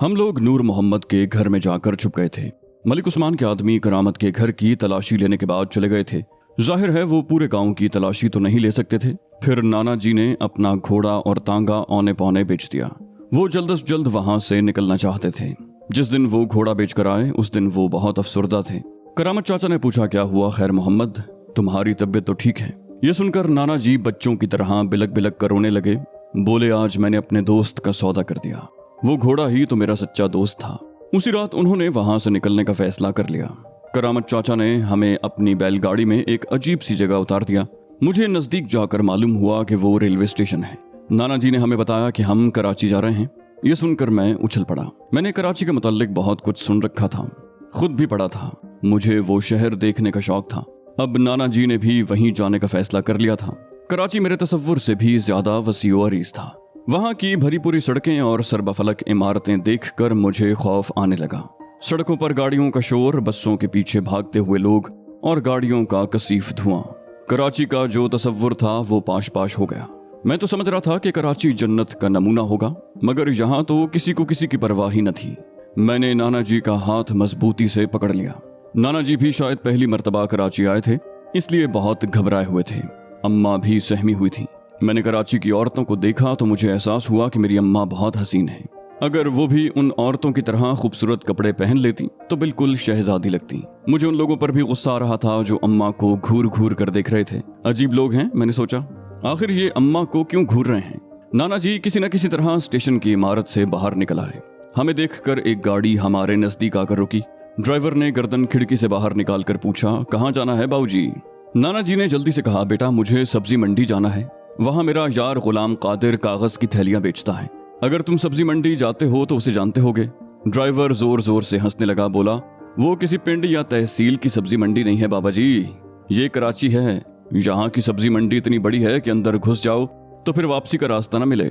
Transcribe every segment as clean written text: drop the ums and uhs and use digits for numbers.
हम लोग नूर मोहम्मद के घर में जाकर छुप गए थे। मलिक उस्मान के आदमी करामत के घर की तलाशी लेने के बाद चले गए थे। जाहिर है वो पूरे गांव की तलाशी तो नहीं ले सकते थे। फिर नाना जी ने अपना घोड़ा और तांगा औने पौने बेच दिया। वो जल्द से जल्द वहां से निकलना चाहते थे। जिस दिन वो घोड़ा बेच कर आए उस दिन वो बहुत अफसरदा थे। करामत चाचा ने पूछा, क्या हुआ खैर मोहम्मद, तुम्हारी तबीयत तो ठीक है? ये सुनकर नाना जी बच्चों की तरह बिलक बिलक कर रोने लगे। बोले, आज मैंने अपने दोस्त का सौदा कर दिया। वो घोड़ा ही तो मेरा सच्चा दोस्त था। उसी रात उन्होंने वहां से निकलने का फैसला कर लिया। करामत चाचा ने हमें अपनी बैलगाड़ी में एक अजीब सी जगह उतार दिया। मुझे नजदीक जाकर मालूम हुआ कि वो रेलवे स्टेशन है। नाना जी ने हमें बताया कि हम कराची जा रहे हैं। ये सुनकर मैं उछल पड़ा। मैंने कराची के मुताल्लिक बहुत कुछ सुन रखा था, खुद भी पढ़ा था। मुझे वो शहर देखने का शौक था। अब नाना जी ने भी वहीं जाने का फैसला कर लिया था। कराची मेरे तसव्वुर से भी ज्यादा वसीओ अरीज था। वहां की भरी पूरी सड़कें और सरबफलक इमारतें देखकर मुझे खौफ आने लगा। सड़कों पर गाड़ियों का शोर, बसों के पीछे भागते हुए लोग और गाड़ियों का कसीफ धुआं। कराची का जो तसव्वुर था वो पाश पाश हो गया। मैं तो समझ रहा था कि कराची जन्नत का नमूना होगा, मगर यहाँ तो किसी को किसी की परवाह ही न थी। मैंने नाना जी का हाथ मजबूती से पकड़ लिया। नाना जी भी शायद पहली मर्तबा कराची आए थे, इसलिए बहुत घबराए हुए थे। अम्मा भी सहमी हुई थी। मैंने कराची की औरतों को देखा तो मुझे एहसास हुआ कि मेरी अम्मा बहुत हसीन है। अगर वो भी उन औरतों की तरह खूबसूरत कपड़े पहन लेती तो बिल्कुल शहजादी लगती। मुझे उन लोगों पर भी गुस्सा आ रहा था जो अम्मा को घूर घूर कर देख रहे थे। अजीब लोग हैं, मैंने सोचा। आखिर ये अम्मा को क्यों घूर रहे हैं? नाना जी किसी न किसी तरह स्टेशन की इमारत से बाहर निकल आए। हमें देखकर एक गाड़ी हमारे नजदीक आकर रुकी। ड्राइवर ने गर्दन खिड़की से बाहर निकाल कर पूछा, कहाँ जाना है बाबूजी? नाना जी ने जल्दी से कहा, बेटा मुझे सब्जी मंडी जाना है। वहां मेरा यार गुलाम कादिर कागज की थैलियां बेचता है। अगर तुम सब्जी मंडी जाते हो तो उसे जानते होगे। ड्राइवर जोर जोर से हंसने लगा। बोला, वो किसी पिंड या तहसील की सब्जी मंडी नहीं है बाबा जी, ये कराची है। यहाँ की सब्जी मंडी इतनी बड़ी है कि अंदर घुस जाओ तो फिर वापसी का रास्ता न मिले।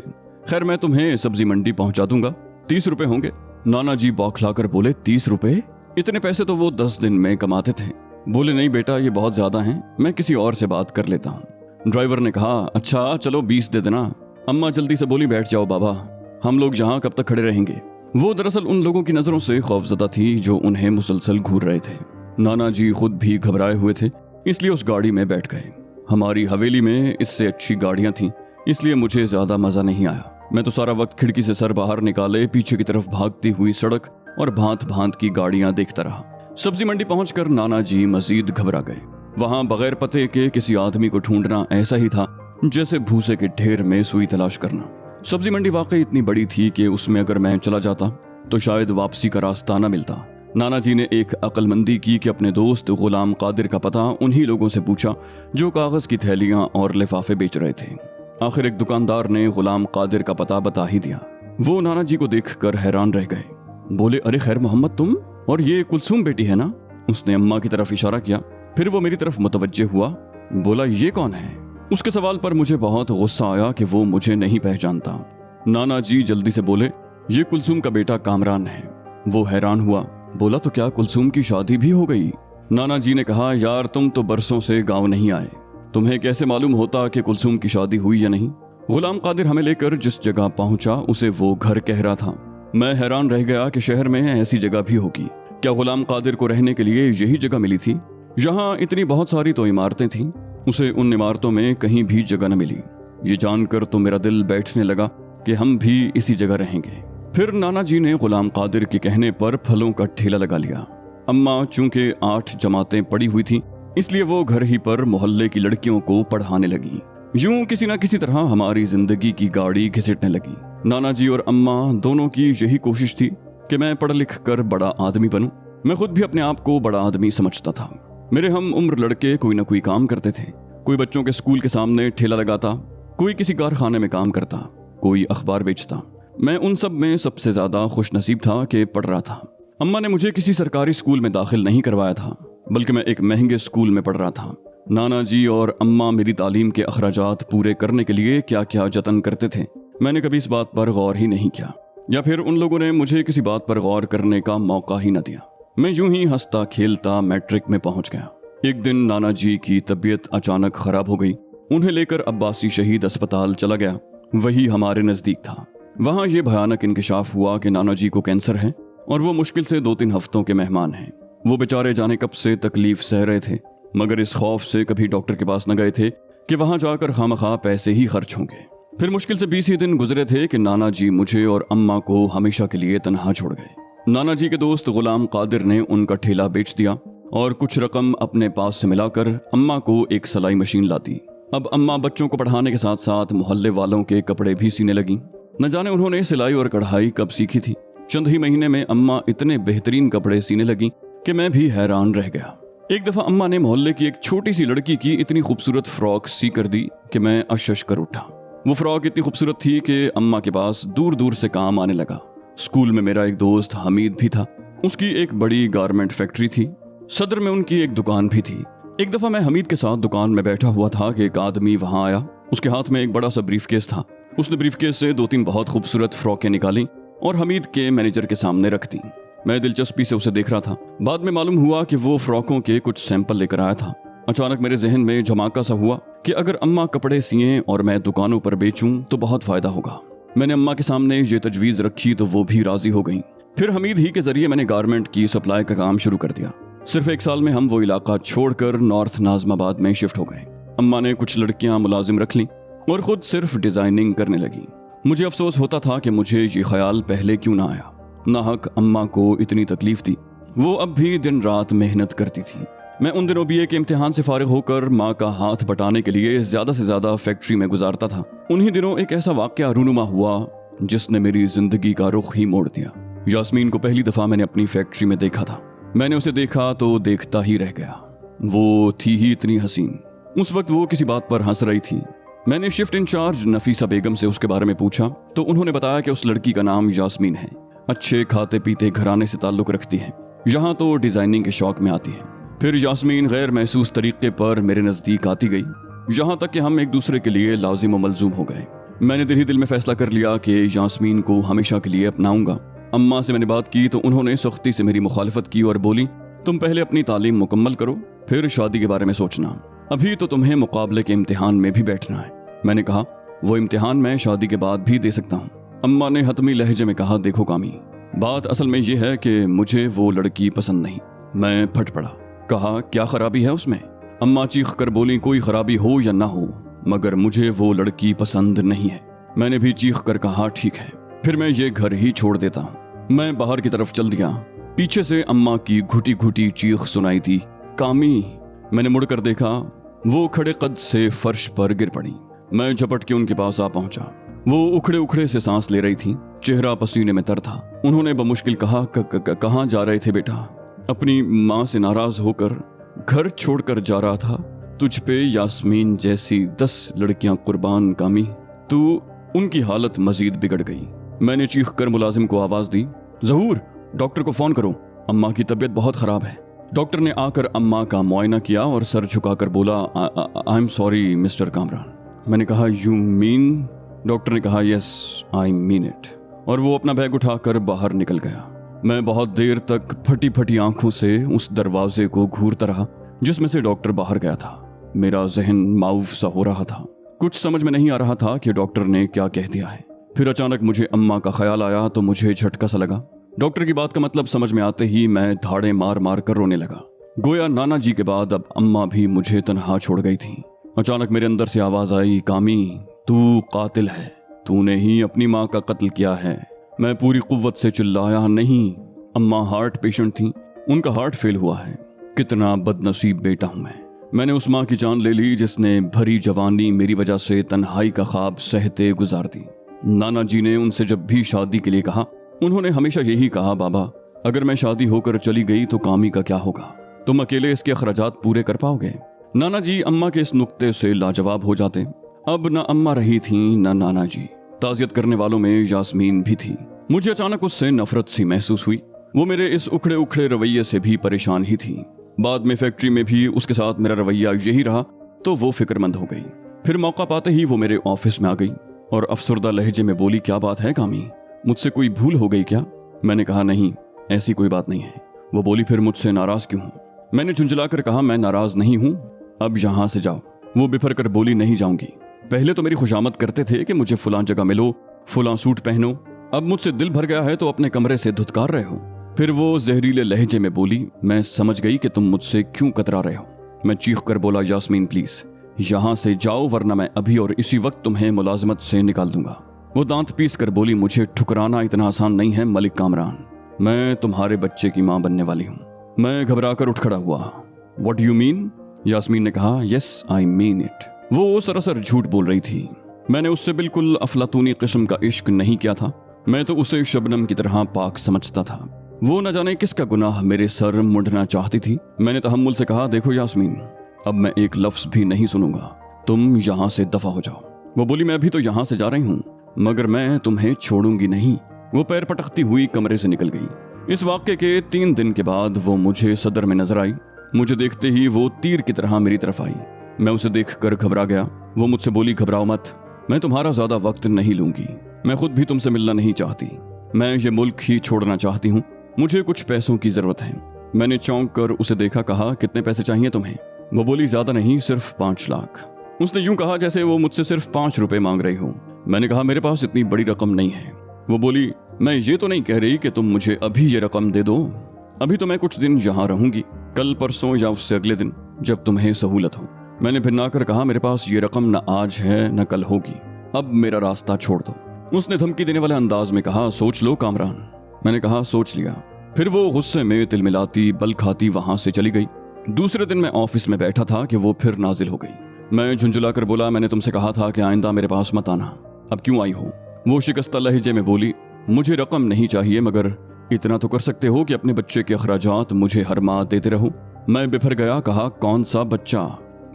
खैर मैं तुम्हें सब्जी मंडी पहुंचा दूंगा, 30 रुपए होंगे। नाना जी बौखलाकर बोले, 30 रुपए? इतने पैसे तो वो 10 दिन में कमाते थे। बोले, नहीं बेटा ये बहुत ज्यादा हैं, मैं किसी और से बात कर लेता हूँ। ड्राइवर ने कहा, अच्छा चलो 20 दे देना। अम्मा जल्दी से बोली, बैठ जाओ बाबा, हम लोग यहाँ कब तक खड़े रहेंगे? वो दरअसल उन लोगों की नजरों से खौफजदा थी जो उन्हें मुसलसल घूर रहे थे। नाना जी खुद भी घबराए हुए थे, इसलिए उस गाड़ी में बैठ गए। हमारी हवेली में इससे अच्छी गाड़ियां थीं, इसलिए मुझे ज्यादा मजा नहीं आया। मैं तो सारा वक्त खिड़की से सर बाहर निकाले पीछे की तरफ भागती हुई सड़क और भांत भांत की गाड़ियां देखता रहा। सब्जी मंडी पहुंचकर नाना जी मजीद घबरा गए। वहां बगैर पते के किसी आदमी को ढूंढना ऐसा ही था जैसे भूसे के ढेर में सुई तलाश करना। सब्जी मंडी वाकई इतनी बड़ी थी कि उसमें अगर मैं चला जाता तो शायद वापसी का रास्ता न मिलता। नाना जी ने एक अक्लमंदी की कि अपने दोस्त गुलाम कादिर का पता उन्हीं लोगों से पूछा जो कागज की थैलियां और लिफाफे बेच रहे थे। आखिर एक दुकानदार ने गुलाम कादिर का पता बता ही दिया। वो नाना जी को देखकर हैरान रह गए। बोले, अरे खैर मोहम्मद तुम, और ये कुलसूम बेटी है ना? उसने अम्मा की तरफ इशारा किया। फिर वो मेरी तरफ मुतवज्जे हुआ। बोला, ये कौन है? उसके सवाल पर मुझे बहुत गुस्सा आया कि वो मुझे नहीं पहचानता। नाना जी जल्दी से बोले, ये कुलसूम का बेटा कामरान है। वो हैरान हुआ। बोला, तो क्या कुलसूम की शादी भी हो गई? नाना जी ने कहा, यार तुम तो बरसों से गांव नहीं आए, तुम्हें कैसे मालूम होता कि कुलसूम की शादी हुई या नहीं? गुलाम कादिर हमें लेकर जिस जगह पहुंचा उसे वो घर कह रहा था। मैं हैरान रह गया कि शहर में ऐसी जगह भी होगी। क्या गुलाम कादिर को रहने के लिए यही जगह मिली थी? यहाँ इतनी बहुत सारी तो इमारतें थीं, उसे उन इमारतों में कहीं भी जगह न मिली। ये जानकर तो मेरा दिल बैठने लगा कि हम भी इसी जगह रहेंगे। फिर नाना जी ने गुलाम कादिर के कहने पर फलों का ठेला लगा लिया। अम्मा चूंकि 8 जमातें पढ़ी हुई थी इसलिए वो घर ही पर मोहल्ले की लड़कियों को पढ़ाने लगी। यूं किसी न किसी तरह हमारी जिंदगी की गाड़ी घिसटने लगी। नाना जी और अम्मा दोनों की यही कोशिश थी कि मैं पढ़ लिख कर बड़ा आदमी बनूं। मैं खुद भी अपने आप को बड़ा आदमी समझता था। मेरे हम उम्र लड़के कोई ना कोई काम करते थे। कोई बच्चों के स्कूल के सामने ठेला लगाता, कोई किसी कारखाने में काम करता, कोई अखबार बेचता। मैं उन सब में सबसे ज्यादा खुश नसीब था कि पढ़ रहा था। अम्मा ने मुझे किसी सरकारी स्कूल में दाखिल नहीं करवाया था, बल्कि मैं एक महंगे स्कूल में पढ़ रहा था। नाना जी और अम्मा मेरी तालीम के अखराजात पूरे करने के लिए क्या क्या जतन करते थे, मैंने कभी इस बात पर गौर ही नहीं किया, या फिर उन लोगों ने मुझे किसी बात पर गौर करने का मौका ही न दिया। मैं यूं ही हंसता खेलता मैट्रिक में पहुंच गया। एक दिन नाना जी की तबीयत अचानक खराब हो गई। उन्हें लेकर अब्बासी शहीद अस्पताल चला गया। वही हमारे नजदीक था। वहाँ ये भयानक इंकशाफ हुआ कि नाना जी को कैंसर है और वो मुश्किल से 2-3 हफ्तों के मेहमान हैं। वो बेचारे जाने कब से तकलीफ सह रहे थे, मगर इस खौफ से कभी डॉक्टर के पास न गए थे कि वहाँ जाकर खामखा पैसे ही खर्च होंगे। फिर मुश्किल से 20 ही दिन गुजरे थे कि नाना जी मुझे और अम्मा को हमेशा के लिए तन्हा छोड़ गए। नाना जी के दोस्त गुलाम कादिर ने उनका ठेला बेच दिया और कुछ रकम अपने पास से मिलाकर अम्मा को एक सिलाई मशीन ला दी। अब अम्मा बच्चों को पढ़ाने के साथ साथ मोहल्ले वालों के कपड़े भी सीने लगी। न जाने उन्होंने सिलाई और कढ़ाई कब सीखी थी। चंद ही महीने में अम्मा इतने बेहतरीन कपड़े सीने लगी कि मैं भी हैरान रह गया। एक दफा अम्मा ने मोहल्ले की एक छोटी सी लड़की की इतनी खूबसूरत फ्रॉक सी कर दी कि मैं अशश कर उठा। वो फ्रॉक इतनी खूबसूरत थी कि अम्मा के पास दूर दूर से काम आने लगा। स्कूल में मेरा एक दोस्त हमीद भी था। उसकी एक बड़ी गारमेंट फैक्ट्री थी। सदर में उनकी एक दुकान भी थी। एक दफा मैं हमीद के साथ दुकान में बैठा हुआ था कि एक आदमी वहां आया। उसके हाथ में एक बड़ा सा ब्रीफकेस था। उसने ब्रीफकेस से 2-3 बहुत खूबसूरत फ्रॉकें निकाली और हमीद के मैनेजर के सामने रख दी। मैं दिलचस्पी से उसे देख रहा था। बाद में मालूम हुआ कि वो फ्रॉकों के कुछ सैंपल लेकर आया था। अचानक मेरे जहन में झमाका सा हुआ कि अगर अम्मा कपड़े सिए और मैं दुकानों पर बेचूं तो बहुत फायदा होगा। मैंने अम्मा के सामने ये तजवीज रखी तो वो भी राजी हो गई। फिर हमीद ही के जरिए मैंने गारमेंट की सप्लाई का काम शुरू कर दिया। सिर्फ 1 साल में हम वो इलाका छोड़कर नॉर्थ नाजमाबाद में शिफ्ट हो गए। अम्मा ने कुछ लड़कियां मुलाजिम रख ली और खुद सिर्फ डिजाइनिंग करने लगी। मुझे अफसोस होता था कि मुझे ये ख्याल पहले क्यों ना आया। नाहक अम्मा को इतनी तकलीफ थी। वो अब भी दिन रात मेहनत करती थी। मैं उन दिनों बीए के इम्तिहान से फारिग होकर माँ का हाथ बटाने के लिए ज्यादा से ज्यादा फैक्ट्री में गुजारता था। उन्हीं दिनों एक ऐसा वाकया रूनुमा हुआ जिसने मेरी जिंदगी का रुख ही मोड़ दिया। यास्मीन को पहली दफा मैंने अपनी फैक्ट्री में देखा था। मैंने उसे देखा तो देखता ही रह गया। वो थी ही इतनी हसीन। उस वक्त वो किसी बात पर हंस रही थी। मैंने शिफ्ट इंचार्ज नफीसा बेगम से उसके बारे में पूछा तो उन्होंने बताया कि उस लड़की का नाम यास्मीन है। अच्छे खाते पीते घराने से ताल्लुक रखती है। यहाँ तो डिजाइनिंग के शौक में आती है। फिर यास्मीन गैर महसूस तरीके पर मेरे नजदीक आती गई, यहाँ तक कि हम एक दूसरे के लिए लाजिम व मलजूम हो गए। मैंने दिल ही दिल में फैसला कर लिया कि यास्मीन को हमेशा के लिए अपनाऊंगा। अम्मा से मैंने बात की तो उन्होंने सख्ती से मेरी मुखालिफत की और बोली, तुम पहले अपनी तालीम मुकम्मल करो, फिर शादी के बारे में सोचना। अभी तो तुम्हें मुकाबले के इम्तिहान में भी बैठना है। मैंने कहा, वो इम्तिहान मैं शादी के बाद भी दे सकता हूँ। अम्मा ने हतमी लहजे में कहा, देखो कामी, बात असल में ये है कि मुझे वो लड़की पसंद नहीं। मैं फट पड़ा। कहा, क्या खराबी है उसमें? अम्मा चीख कर बोली, कोई खराबी हो या ना हो, मगर मुझे वो लड़की पसंद नहीं है। मैंने भी चीख कर कहा, ठीक है, फिर मैं ये घर ही छोड़ देता हूँ। मैं बाहर की तरफ चल दिया। पीछे से अम्मा की घुटी घुटी चीख सुनाई दी, कामी। मैंने मुड़कर देखा, वो खड़े कद से फर्श पर गिर पड़ी। मैं झपट के उनके पास आ पहुंचा। वो उखड़े उखड़े से सांस ले रही थी, चेहरा पसीने में तर था। उन्होंने बमुश्किल कहा, कहाँ जा रहे थे बेटा? अपनी माँ से नाराज होकर घर छोड़कर जा रहा था। तुझ पे यास्मीन जैसी 10 लड़कियां कुर्बान कामी। तू उनकी हालत मजीद बिगड़ गई। मैंने चीख कर मुलाजिम को आवाज दी, ज़हूर, डॉक्टर को फोन करो, अम्मा की तबीयत बहुत खराब है। डॉक्टर ने आकर अम्मा का मुआयना किया और सर झुकाकर बोला, I am sorry mister Kamran. मैंने कहा, यू मीन? डॉक्टर ने कहा, यस आई मीन इट, और वो अपना बैग उठाकर बाहर निकल गया। मैं बहुत देर तक फटी फटी आंखों से उस दरवाजे को घूरता रहा जिसमें से डॉक्टर बाहर गया था। मेरा जहन माऊफ सा हो रहा था। कुछ समझ में नहीं आ रहा था कि डॉक्टर ने क्या कह दिया है। फिर अचानक मुझे अम्मा का ख्याल आया तो मुझे झटका सा लगा। डॉक्टर की बात का मतलब समझ में आते ही मैं धाड़े मार मार कर रोने लगा। गोया नाना जी के बाद अब अम्मा भी मुझे तन्हा छोड़ गई थी। अचानक मेरे अंदर से आवाज आई, कामी, तू कातिल है, तूने ही अपनी माँ का कत्ल किया है। मैं पूरी कुव्वत से चिल्लाया, नहीं, अम्मा हार्ट पेशेंट थी, उनका हार्ट फेल हुआ है। कितना बदनसीब बेटा हूं मैं। मैंने उस माँ की जान ले ली जिसने भरी जवानी मेरी वजह से तन्हाई का ख्वाब सहते गुजार दी। नाना जी ने उनसे जब भी शादी के लिए कहा, उन्होंने हमेशा यही कहा, बाबा, अगर मैं शादी होकर चली गई तो कामी का क्या होगा? तुम अकेले इसके अखराजात पूरे कर पाओगे? नाना जी अम्मा के इस नुक्ते से लाजवाब हो जाते। अब न अम्मा रही थी न नाना जी। ताज़ियत करने वालों में यास्मीन भी थी। मुझे अचानक उससे नफरत सी महसूस हुई। वो मेरे इस उखड़े उखड़े रवैये से भी परेशान ही थी। बाद में फैक्ट्री में भी उसके साथ मेरा रवैया यही रहा तो वो फिक्रमंद हो गई। फिर मौका पाते ही वो मेरे ऑफिस में आ गई और अफसरदा लहजे में बोली, क्या बात है कामी, मुझसे कोई भूल हो गई क्या? मैंने कहा, नहीं, ऐसी कोई बात नहीं है। वो बोली, फिर मुझसे नाराज क्यों हूँ? मैंने झुंझलाकर कहा, मैं नाराज नहीं हूँ, अब यहाँ से जाओ। वो बिफर कर बोली, नहीं जाऊंगी। पहले तो मेरी खुशामद करते थे कि मुझे फलां जगह मिलो, फुला सूट पहनो, अब मुझसे दिल भर गया है तो अपने कमरे से धुतकार रहे हो। फिर वो जहरीले लहजे में बोली, मैं समझ गई कि तुम मुझसे क्यों कतरा रहे हो। मैं चीख कर बोला, यास्मीन प्लीज यहाँ से जाओ वरना मैं अभी और इसी वक्त तुम्हें मुलाजमत से निकाल दूंगा। वो दांत पीस कर बोली, मुझे ठुकराना इतना आसान नहीं है मलिक कामरान, मैं तुम्हारे बच्चे की माँ बनने वाली हूँ। मैं घबरा कर उठ खड़ा हुआ। What you mean? यास्मीन ने कहा, यस आई मीन इट। वो सरासर झूठ बोल रही थी। मैंने उससे बिल्कुल अफलातूनी किस्म का इश्क नहीं किया था। मैं तो उसे शबनम की तरह पाक समझता था। वो न जाने किसका गुनाह मेरे सर मुंडना चाहती थी। मैंने तहम्मुल से कहा, देखो यास्मीन, अब मैं एक लफ्ज भी नहीं सुनूंगा, तुम यहाँ से दफा हो जाओ। वो बोली, मैं भी तो यहाँ से जा रही हूँ मगर मैं तुम्हें छोड़ूंगी नहीं। वो पैर पटकती हुई कमरे से निकल गई। इस वाक़े के 3 दिन के बाद वो मुझे सदर में नजर आई। मुझे देखते ही वो तीर की तरह मेरी तरफ आई। मैं उसे देखकर घबरा गया। वो मुझसे बोली, घबराओ मत, मैं तुम्हारा ज्यादा वक्त नहीं लूंगी। मैं खुद भी तुमसे मिलना नहीं चाहती। मैं ये मुल्क ही छोड़ना चाहती हूँ। मुझे कुछ पैसों की जरूरत है। मैंने चौंक कर उसे देखा। कहा, कितने पैसे चाहिए तुम्हें? वो बोली, ज्यादा नहीं, सिर्फ 5 लाख। उसने यूं कहा जैसे वो मुझसे सिर्फ 5 रुपए मांग रही हो। मैंने कहा, मेरे पास इतनी बड़ी रकम नहीं है। वो बोली, मैं ये तो नहीं कह रही कि तुम मुझे अभी ये रकम दे दो। अभी तो मैं कुछ दिन यहाँ रहूंगी, कल परसों या उससे अगले दिन जब तुम्हें सहूलत हो। मैंने भिन्ना कर कहा, मेरे पास ये रकम न आज है न कल होगी, अब मेरा रास्ता छोड़ दो। उसने धमकी देने वाले अंदाज में कहा, सोच लो कामरान। मैंने कहा, सोच लिया। फिर वो गुस्से में तिलमिलाती बल खाती वहां से चली गई। दूसरे दिन मैं ऑफिस में बैठा था कि वो फिर नाजिल हो गई। मैं झुंझुला कर बोला, मैंने तुमसे कहा था कि आइंदा मेरे पास मत आना, अब क्यों आई हो? वो शिकस्ता लहजे में बोली, मुझे रकम नहीं चाहिए मगर इतना तो कर सकते हो कि अपने बच्चे के अखराजात मुझे हर माह देते रहो। मैं बिफर गया। कहा, कौन सा बच्चा?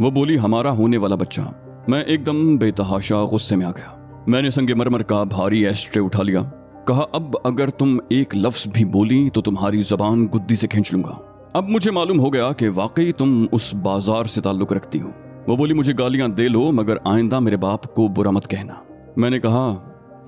वो बोली, हमारा होने वाला बच्चा। मैं एकदम बेतहाशा गुस्से में आ गया। मैंने संगे मरमर का भारी एस्ट्रे उठा लिया। कहा, अब अगर तुम एक लफ्ज भी बोली तो तुम्हारी जबान गुद्दी से खींच लूंगा। अब मुझे मालूम हो गया कि वाकई तुम उस बाजार से ताल्लुक रखती हो। वो बोली, मुझे गालियां दे लो मगर आइंदा मेरे बाप को बुरा मत कहना। मैंने कहा,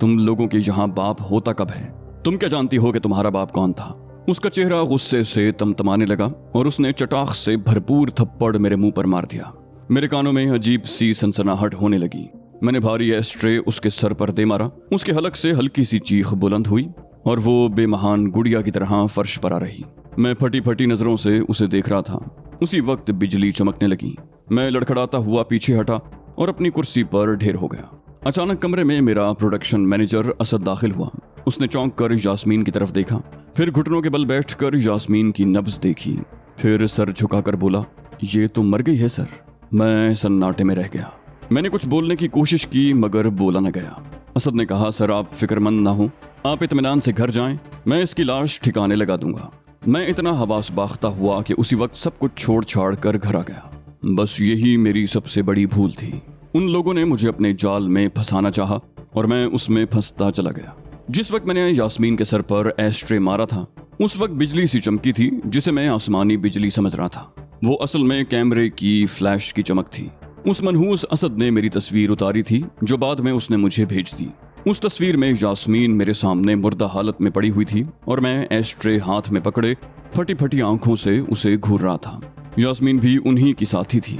तुम लोगों के यहाँ बाप होता कब है? तुम क्या जानती हो कि तुम्हारा बाप कौन था? उसका चेहरा गुस्से से तमतमाने लगा और उसने चटाख से भरपूर थप्पड़ मेरे मुंह पर मार दिया। मेरे कानों में अजीब सी सनसनाहट होने लगी। मैंने भारी एस्ट्रे उसके सर पर दे मारा। उसके हलक से हल्की सी चीख बुलंद हुई और वो बेमहान गुड़िया की तरह फर्श पर आ रही। मैं फटी फटी नजरों से उसे देख रहा था। उसी वक्त बिजली चमकने लगी। मैं लड़खड़ाता हुआ पीछे हटा और अपनी कुर्सी पर ढेर हो गया। अचानक कमरे में मेरा प्रोडक्शन मैनेजर असद दाखिल हुआ। उसने चौंक कर यास्मीन की तरफ देखा, फिर घुटनों के बल बैठकर यास्मीन की नब्ज देखी, फिर सर झुकाकर बोला, ये तो मर गई है सर। मैं सन्नाटे में रह गया। मैंने कुछ बोलने की कोशिश की मगर बोला न गया। असद ने कहा, सर आप फिक्रमंद ना हो, आप इत्मीनान से घर जाएं, मैं इसकी लाश ठिकाने लगा दूंगा। मैं इतना हवास बाख्ता हुआ कि उसी वक्त सब कुछ छोड़ छाड़ कर घर आ गया। बस यही मेरी सबसे बड़ी भूल थी। उन लोगों ने मुझे अपने जाल में फंसाना चाहा और मैं उसमें फंसता चला गया। जिस वक्त मैंने यास्मीन के सर पर एस्ट्रे मारा था उस वक्त बिजली सी चमकी थी जिसे मैं आसमानी बिजली समझ रहा था। वो असल में कैमरे की फ्लैश की चमक थी। उस मनहूस असद ने मेरी तस्वीर उतारी थी जो बाद में उसने मुझे भेज दी। उस तस्वीर में यास्मीन मेरे सामने मुर्दा हालत में पड़ी हुई थी और मैं एस्ट्रे हाथ में पकड़े फटी फटी आंखों से उसे घूर रहा था। यास्मीन भी उन्हीं की साथी थी।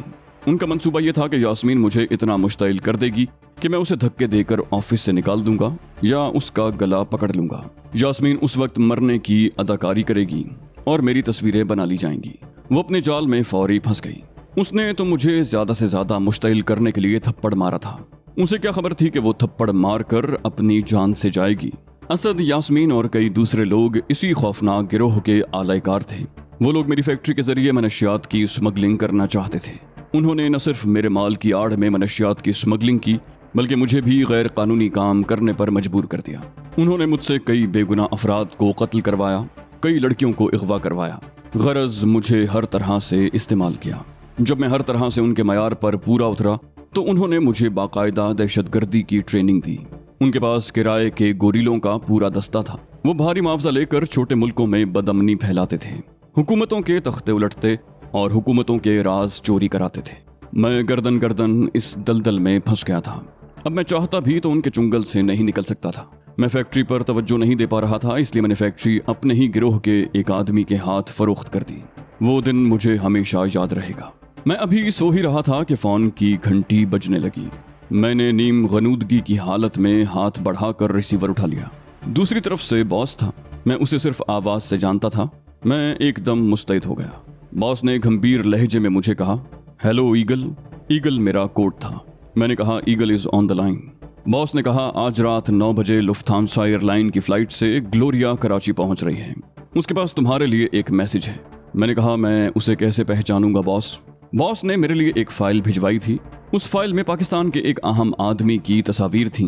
उनका मंसूबा यह था कि यास्मीन मुझे इतना मुश्तइल कर देगी कि मैं उसे धक्के देकर ऑफिस से निकाल दूंगा या उसका गला पकड़ लूंगा। यास्मीन उस वक्त मरने की अदाकारी करेगी और मेरी तस्वीरें बना ली जाएंगी। वो अपने जाल में फौरी फंस गई। उसने तो मुझे ज्यादा से ज्यादा मुश्तइल करने के लिए थप्पड़ मारा था। उसे क्या खबर थी कि वो थप्पड़ मार कर अपनी जान से जाएगी। असद, यास्मीन और कई दूसरे लोग इसी खौफनाक गिरोह के आलाइकार थे। वो लोग मेरी फैक्ट्री के जरिए मनशियात की स्मगलिंग करना चाहते थे। उन्होंने न सिर्फ मेरे माल की आड़ में मनशियात की स्मगलिंग की बल्कि मुझे भी गैर कानूनी काम करने पर मजबूर कर दिया। उन्होंने मुझसे कई बेगुनाह अफराद को कत्ल करवाया, कई लड़कियों को अगवा करवाया। गरज मुझे हर तरह से इस्तेमाल किया। जब मैं हर तरह से उनके मयार पर पूरा उतरा तो उन्होंने मुझे बाकायदा दहशतगर्दी की ट्रेनिंग दी। उनके पास किराए के गोरीलों का पूरा दस्ता था। वो भारी मुआवजा लेकर छोटे मुल्कों में बदअमनी फैलाते थे, हुकूमतों के तख्ते उलटते और हुकूमतों के राज चोरी कराते थे। मैं गर्दन गर्दन इस दलदल में फंस गया था। अब मैं चाहता भी तो उनके चुंगल से नहीं निकल सकता था। मैं फैक्ट्री पर तवज्जो नहीं दे पा रहा था, इसलिए मैंने फैक्ट्री अपने ही गिरोह के एक आदमी के हाथ फरोख्त कर दी। वो दिन मुझे हमेशा याद रहेगा। मैं अभी सो ही रहा था कि फोन की घंटी बजने लगी। मैंने नीम गनूदगी की हालत में हाथ बढ़ाकर रिसीवर उठा लिया। दूसरी तरफ से बॉस था। मैं उसे सिर्फ आवाज से जानता था। मैं एकदम मुस्तैद हो गया। बॉस ने गंभीर लहजे में मुझे कहा, हेलो ईगल। ईगल मेरा कोड था। मैंने कहा, eagle is on the line. Boss ने कहा, आज रात 9 बजे लुफ्थांसा एयरलाइन की फ्लाइट से ग्लोरिया कराची पहुंच रही है। उसके पास तुम्हारे लिए एक मैसेज है। मैंने कहा, मैं उसे कैसे पहचानूंगा बॉस? बॉस ने मेरे लिए एक फाइल भिजवाई थी। उस फाइल में पाकिस्तान के एक अहम आदमी की तस्वीर थी।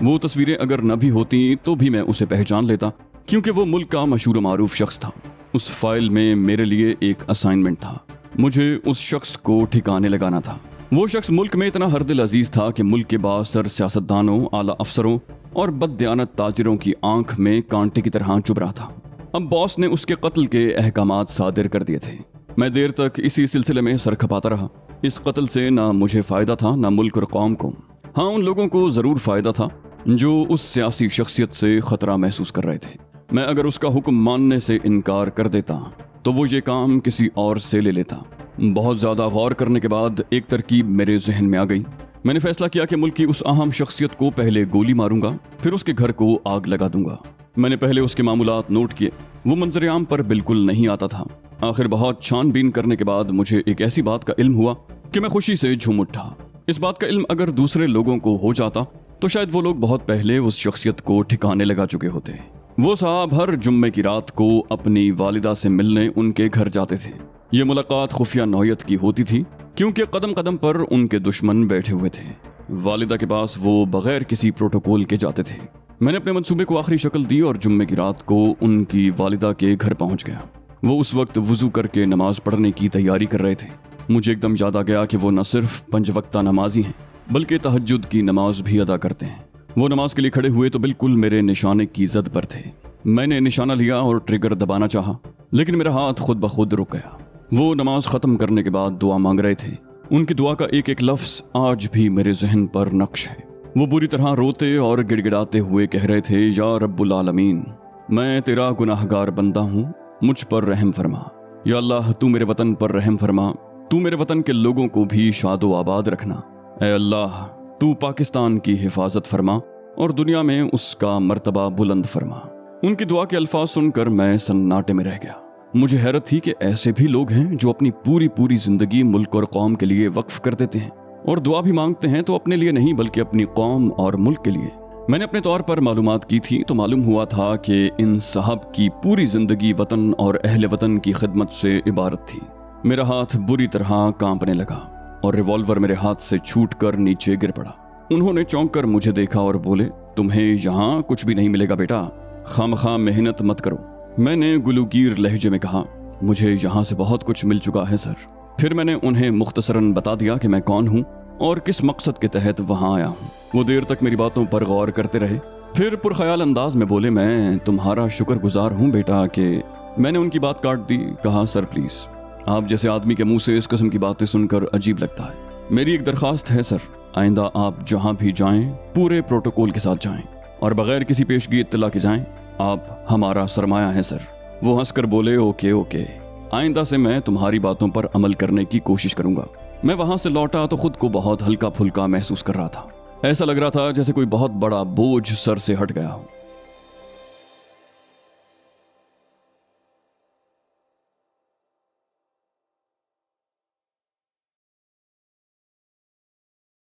वो तस्वीरें अगर न भी होती तो भी मैं उसे पहचान लेता, क्योंकि वो मुल्क का मशहूर मारूफ शख्स था। उस फाइल में मेरे लिए एक असाइनमेंट था। मुझे उस शख्स को ठिकाने लगाना था। वो शख्स मुल्क में इतना हरदिल अजीज था कि मुल्क के बासर सियासतदानों, आला अफसरों और बददियानत ताजिरों की आंख में कांटे की तरह चुभ रहा था। अब बॉस ने उसके कत्ल के अहकामात सादिर कर दिए थे। मैं देर तक इसी सिलसिले में सर खपाता रहा। इस कत्ल से ना मुझे फायदा था, ना मुल्क और कौम को। हाँ, उन लोगों को जरूर फायदा था जो उस सियासी शख्सियत से खतरा महसूस कर रहे थे। मैं अगर उसका हुक्म मानने से इनकार कर देता तो वो ये काम किसी और से ले लेता। बहुत ज्यादा गौर करने के बाद एक तरकीब मेरे जहन में आ गई। मैंने फैसला किया कि मुल्क की उस अहम शख्सियत को पहले गोली मारूंगा, फिर उसके घर को आग लगा दूंगा। मैंने पहले उसके मामूलात नोट किए। वो मंजर-ए-आम पर बिल्कुल नहीं आता था। आखिर बहुत छानबीन करने के बाद मुझे एक ऐसी बात का इल्म हुआ कि मैं खुशी से झूम उठा। इस बात का इल्म अगर दूसरे लोगों को हो जाता तो शायद वो लोग बहुत पहले उस शख्सियत को ठिकाने लगा चुके होते। वो साहब हर जुम्मे की रात को अपनी वालिदा से मिलने उनके घर जाते थे। ये मुलाकात खुफिया नौयत की होती थी, क्योंकि कदम कदम पर उनके दुश्मन बैठे हुए थे। वालिदा के पास वो बगैर किसी प्रोटोकॉल के जाते थे। मैंने अपने मंसूबे को आखिरी शक्ल दी और जुम्मे की रात को उनकी वालिदा के घर पहुंच गया। वो उस वक्त वुजू करके नमाज पढ़ने की तैयारी कर रहे थे। मुझे एकदम याद आ गया कि वो न सिर्फ 5 वक्ता नमाजी हैं, बल्कि तहज्जुद की नमाज भी अदा करते हैं। वो नमाज के लिए खड़े हुए तो बिल्कुल मेरे निशाने की जद पर थे। मैंने निशाना लिया और ट्रिगर दबाना चाहा, लेकिन मेरा हाथ खुद ब खुद रुक गया। वो नमाज खत्म करने के बाद दुआ मांग रहे थे। उनकी दुआ का एक एक लफ्ज आज भी मेरे जहन पर नक्श है। वो बुरी तरह रोते और गिड़गिड़ाते हुए कह रहे थे, या रब्बुल आलमीन, मैं तेरा गुनाहगार बंदा हूँ, मुझ पर रहम फरमा। या अल्लाह, तू मेरे वतन पर रहम फरमा। तू मेरे वतन के लोगों को भी शादो आबाद रखना। ऐ अल्लाह, तू पाकिस्तान की हिफाजत फरमा और दुनिया में उसका मर्तबा बुलंद फरमा। उनकी दुआ के अल्फाज सुनकर मैं सन्नाटे में रह गया। मुझे हैरत थी कि ऐसे भी लोग हैं जो अपनी पूरी जिंदगी मुल्क और कौम के लिए वक्फ कर देते हैं और दुआ भी मांगते हैं तो अपने लिए नहीं बल्कि अपनी कौम और मुल्क के लिए। मैंने अपने तौर पर मालूमात की थी तो मालूम हुआ था कि इन साहब की पूरी जिंदगी वतन और अहले वतन की खिदमत से इबारत थी। मेरा हाथ बुरी तरह कांपने लगा और रिवॉल्वर मेरे हाथ से छूटकर नीचे गिर पड़ा। उन्होंने चौंक कर मुझे देखा और बोले, तुम्हें यहाँ कुछ भी नहीं मिलेगा बेटा, खामखा मेहनत मत करो। मैंने गुलूगीर लहजे में कहा, मुझे यहाँ से बहुत कुछ मिल चुका है सर। फिर मैंने उन्हें मुख्तसरन बता दिया कि मैं कौन हूँ और किस मकसद के तहत वहाँ आया हूँ। वो देर तक मेरी बातों पर गौर करते रहे, फिर पुरख्याल अंदाज में बोले, मैं तुम्हारा शुक्रगुजार हूँ बेटा कि। मैंने उनकी बात काट दी। कहा, सर प्लीज, आप जैसे आदमी के मुंह से इस किस्म की बातें सुनकर अजीब लगता है। मेरी एक दरख्वास्त है सर, आइंदा आप जहाँ भी जाएं पूरे प्रोटोकॉल के साथ जाएं और बगैर किसी पेशगी इत्तला के जाएं। आप हमारा सरमाया है सर। वो हंसकर बोले, ओके ओके, आइंदा से मैं तुम्हारी बातों पर अमल करने की कोशिश करूंगा। मैं वहां से लौटा तो खुद को बहुत हल्का फुल्का महसूस कर रहा था। ऐसा लग रहा था जैसे कोई बहुत बड़ा बोझ सर से हट गया हो।